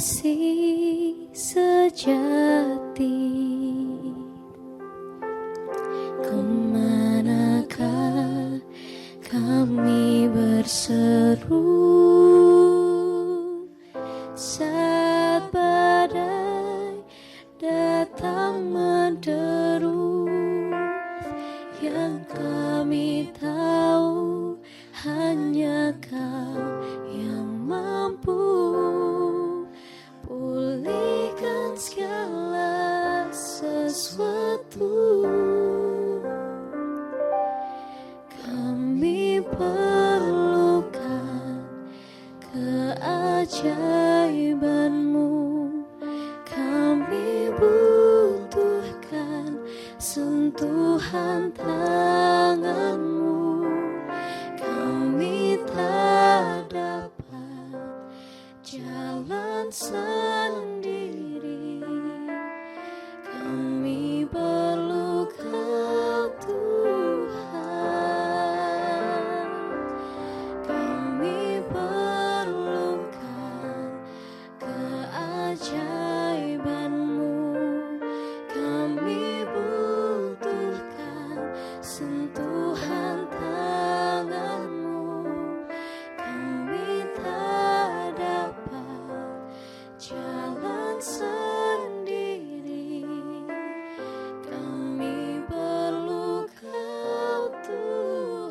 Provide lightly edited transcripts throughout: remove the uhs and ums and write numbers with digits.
kasih sejati. Kemanakah kami berseru saat badai datang menderu? Yang kami tahu hanya Kau yang mampu pulihkan segala sesuatu. Kami perlukan keajaiban-Mu, kami butuhkan sentuhan tangan-Mu. Kami tak dapat jalan sendiri, kami perlu Kau Tuhan. Kami perlukan keajaiban-Mu, kami butuhkan sentuhan tangan-Mu. Kami tak dapat jalan sendiri, kami perlu Kau Tuhan.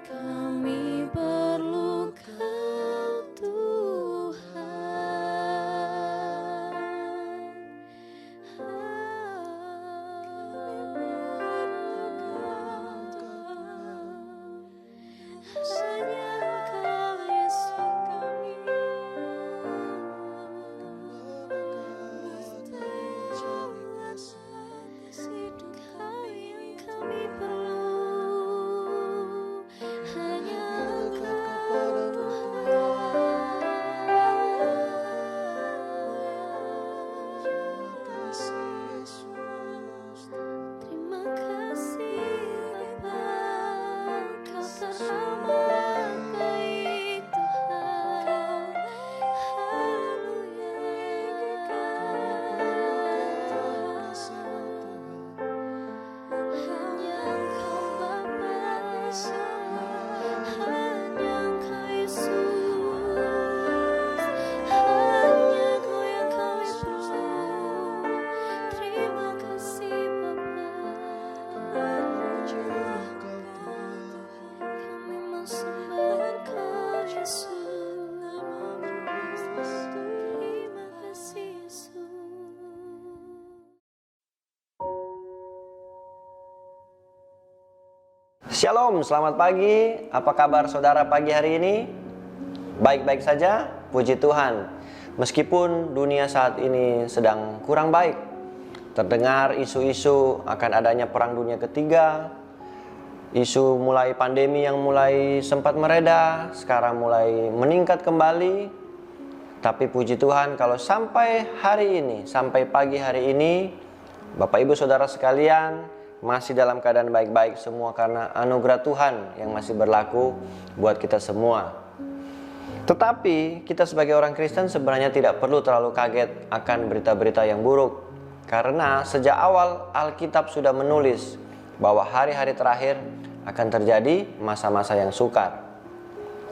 Kami perlu Kau Tuhan. Hanya Kau Yesus kami. Hidup Kau yang kami perlu. Hanya Engkau Tuhan. Terima kasih Bapa, Kau teramat baik Tuhan. Hanya Engkau Bapa sama, hanya Engkau Yesus, hanya Kau yang kami perlu. Terima kasih Bapa. Kami mau sembah Engkau Yesus. Terima kasih Yesus. Shalom, selamat pagi. Apa kabar saudara pagi hari ini? Baik-baik saja, puji Tuhan. Meskipun dunia saat ini sedang kurang baik, terdengar isu-isu akan adanya perang dunia ketiga, isu mulai pandemi yang mulai sempat mereda, sekarang mulai meningkat kembali. Tapi puji Tuhan kalau sampai hari ini, sampai pagi hari ini, Bapak Ibu Saudara sekalian masih dalam keadaan baik-baik semua karena anugerah Tuhan yang masih berlaku buat kita semua. Tetapi kita sebagai orang Kristen sebenarnya tidak perlu terlalu kaget akan berita-berita yang buruk, karena sejak awal Alkitab sudah menulis bahwa hari-hari terakhir akan terjadi masa-masa yang sukar.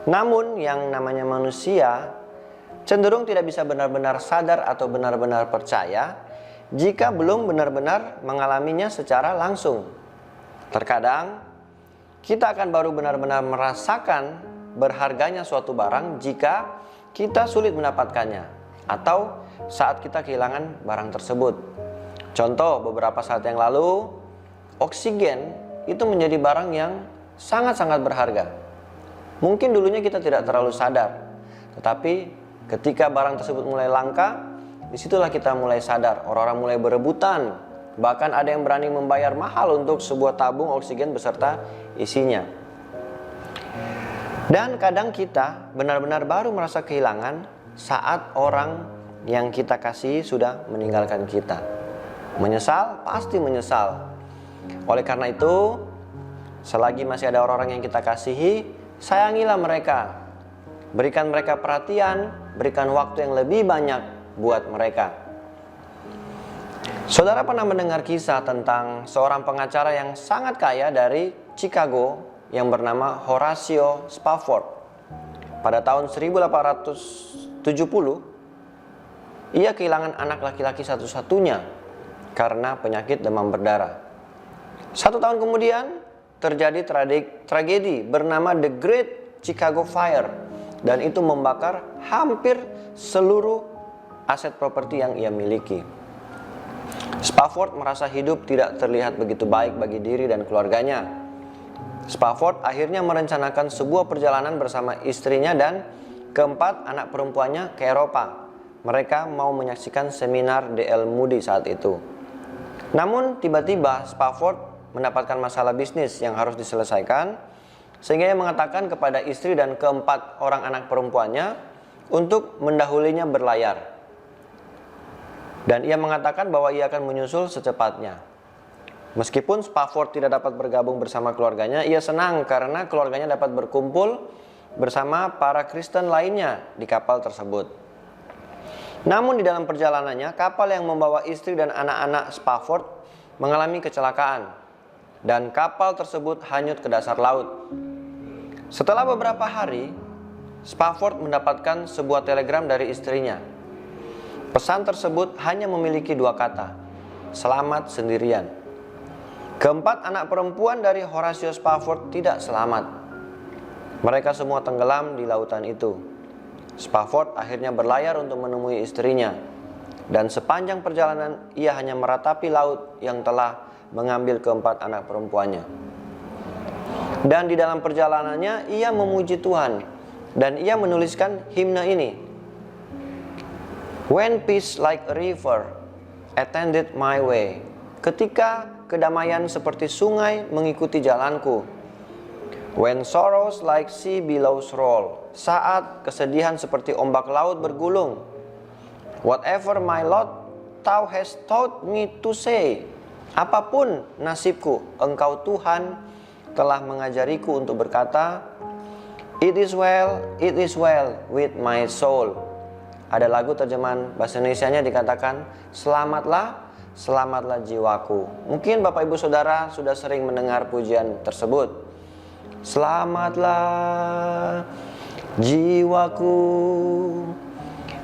Namun yang namanya manusia cenderung tidak bisa benar-benar sadar atau benar-benar percaya jika belum benar-benar mengalaminya secara langsung. Terkadang kita akan baru benar-benar merasakan berharganya suatu barang jika kita sulit mendapatkannya atau saat kita kehilangan barang tersebut. Contoh, beberapa saat yang lalu oksigen itu menjadi barang yang sangat-sangat berharga. Mungkin dulunya kita tidak terlalu sadar, tetapi ketika barang tersebut mulai langka, disitulah kita mulai sadar. Orang-orang mulai berebutan, bahkan ada yang berani membayar mahal untuk sebuah tabung oksigen beserta isinya. Dan kadang kita benar-benar baru merasa kehilangan saat orang yang kita kasihi sudah meninggalkan kita. Menyesal, pasti menyesal. Oleh karena itu, selagi masih ada orang-orang yang kita kasihi, sayangilah mereka. berikan mereka perhatian, berikan waktu yang lebih banyak buat mereka. Saudara pernah mendengar kisah tentang seorang pengacara yang sangat kaya dari Chicago yang bernama Horatio Spafford. Pada tahun 1870, ia kehilangan anak laki-laki satu-satunya karena penyakit demam berdarah. 1 tahun kemudian terjadi tragedi bernama The Great Chicago Fire, dan itu membakar hampir seluruh aset properti yang ia miliki. Spafford merasa hidup tidak terlihat begitu baik bagi diri dan keluarganya. Spafford akhirnya merencanakan sebuah perjalanan bersama istrinya dan keempat anak perempuannya ke Eropa. Mereka mau menyaksikan seminar D.L. Moody saat itu. Namun tiba-tiba Spafford mendapatkan masalah bisnis yang harus diselesaikan, sehingga ia mengatakan kepada istri dan keempat orang anak perempuannya untuk mendahulinya berlayar. Dan ia mengatakan bahwa ia akan menyusul secepatnya. Meskipun Spafford tidak dapat bergabung bersama keluarganya, ia senang karena keluarganya dapat berkumpul bersama para Kristen lainnya di kapal tersebut. Namun di dalam perjalanannya, kapal yang membawa istri dan anak-anak Spafford mengalami kecelakaan dan kapal tersebut hanyut ke dasar laut. Setelah beberapa hari, Spafford mendapatkan sebuah telegram dari istrinya. Pesan tersebut hanya memiliki 2 kata, "Selamat sendirian." Keempat anak perempuan dari Horatio Spafford tidak selamat. Mereka semua tenggelam di lautan itu. Spafford akhirnya berlayar untuk menemui istrinya, dan sepanjang perjalanan ia hanya meratapi laut yang telah mengambil keempat anak perempuannya. Dan di dalam perjalanannya ia memuji Tuhan, dan ia menuliskan himne ini. When peace like a river attended my way. Ketika kedamaian seperti sungai mengikuti jalanku. When sorrows like sea billows roll. Saat kesedihan seperti ombak laut bergulung. Whatever my lot thou hast taught me to say. Apapun nasibku, engkau Tuhan telah mengajariku untuk berkata, it is well with my soul. Ada lagu terjemahan bahasa Indonesianya dikatakan, selamatlah jiwaku. Mungkin Bapak Ibu Saudara sudah sering mendengar pujian tersebut. Selamatlah jiwaku,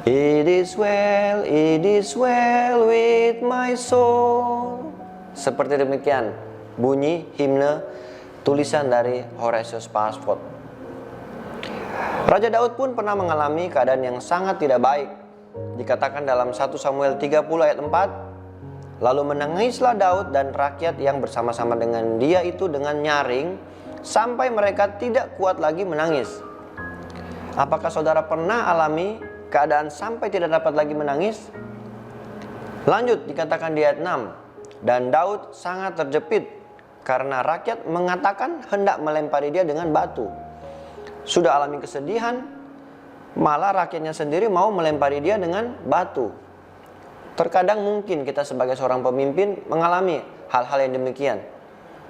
it is well with my soul. Seperti demikian bunyi himne tulisan dari Horatio Spafford. Raja Daud pun pernah mengalami keadaan yang sangat tidak baik. Dikatakan dalam 1 Samuel 30 ayat 4, lalu menangislah Daud dan rakyat yang bersama-sama dengan dia itu dengan nyaring, sampai mereka tidak kuat lagi menangis. Apakah saudara pernah alami keadaan sampai tidak dapat lagi menangis? Lanjut dikatakan di ayat 6, dan Daud sangat terjepit karena rakyat mengatakan hendak melempari dia dengan batu. Sudah alami kesedihan, malah rakyatnya sendiri mau melempari dia dengan batu. Terkadang mungkin kita sebagai seorang pemimpin mengalami hal-hal yang demikian.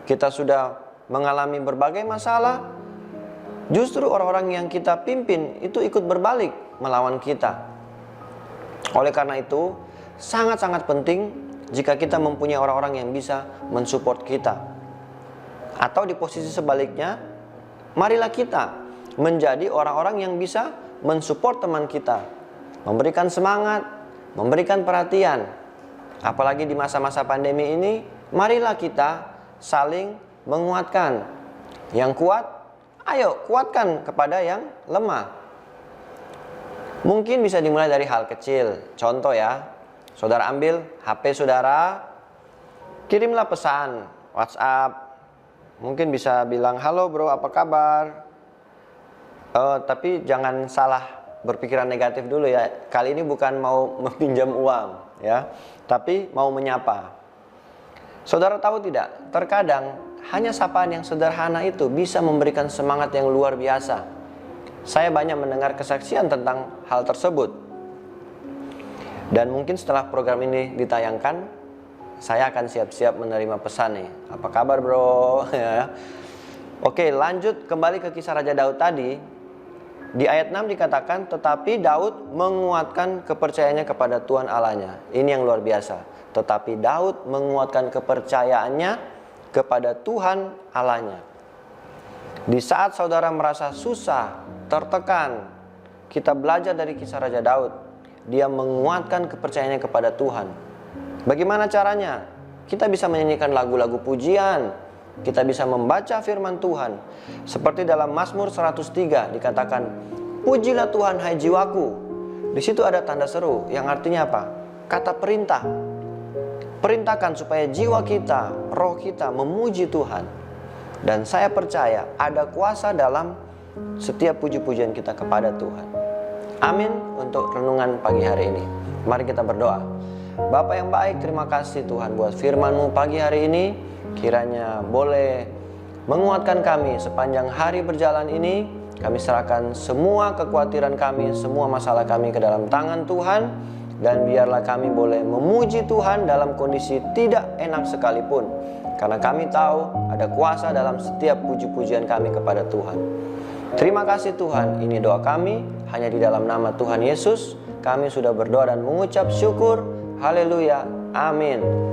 Kita sudah mengalami berbagai masalah, justru orang-orang yang kita pimpin itu ikut berbalik melawan kita. Oleh karena itu, sangat-sangat penting jika kita mempunyai orang-orang yang bisa mensupport kita. Atau di posisi sebaliknya, marilah kita menjadi orang-orang yang bisa mensupport teman kita, memberikan semangat, memberikan perhatian. Apalagi di masa-masa pandemi ini, marilah kita saling menguatkan. Yang kuat, ayo kuatkan kepada yang lemah. Mungkin bisa dimulai dari hal kecil. Contoh ya, saudara ambil HP saudara, kirimlah pesan WhatsApp. Mungkin bisa bilang, halo bro, apa kabar? Tapi jangan salah berpikiran negatif dulu ya. Kali ini bukan mau meminjam uang ya, tapi mau menyapa. Saudara tahu tidak, terkadang hanya sapaan yang sederhana itu bisa memberikan semangat yang luar biasa. Saya banyak mendengar kesaksian tentang hal tersebut. Dan mungkin setelah program ini ditayangkan, saya akan siap-siap menerima pesan nih. Apa kabar bro? Oke, lanjut kembali ke kisah Raja Daud tadi. Di ayat 6 dikatakan, tetapi Daud menguatkan kepercayaannya kepada Tuhan Allahnya. Ini yang luar biasa. Tetapi Daud menguatkan kepercayaannya kepada Tuhan Allahnya. Di saat saudara merasa susah, tertekan, kita belajar dari kisah Raja Daud. Dia menguatkan kepercayaannya kepada Tuhan. Bagaimana caranya? Kita bisa menyanyikan lagu-lagu pujian. Kita bisa membaca firman Tuhan. Seperti dalam Mazmur 103 dikatakan, pujilah Tuhan hai jiwaku. Di situ ada tanda seru yang artinya apa? Kata perintah. Perintahkan supaya jiwa kita, roh kita memuji Tuhan. Dan saya percaya ada kuasa dalam setiap puji-pujian kita kepada Tuhan. Amin untuk renungan pagi hari ini. Mari kita berdoa. Bapa yang baik, terima kasih Tuhan buat firman-Mu pagi hari ini. Kiranya boleh menguatkan kami sepanjang hari berjalan ini. Kami serahkan semua kekhawatiran kami, semua masalah kami ke dalam tangan Tuhan. Dan biarlah kami boleh memuji Tuhan dalam kondisi tidak enak sekalipun. Karena kami tahu ada kuasa dalam setiap puji-pujian kami kepada Tuhan. Terima kasih Tuhan, ini doa kami. Hanya di dalam nama Tuhan Yesus kami sudah berdoa dan mengucap syukur. Haleluya, amin.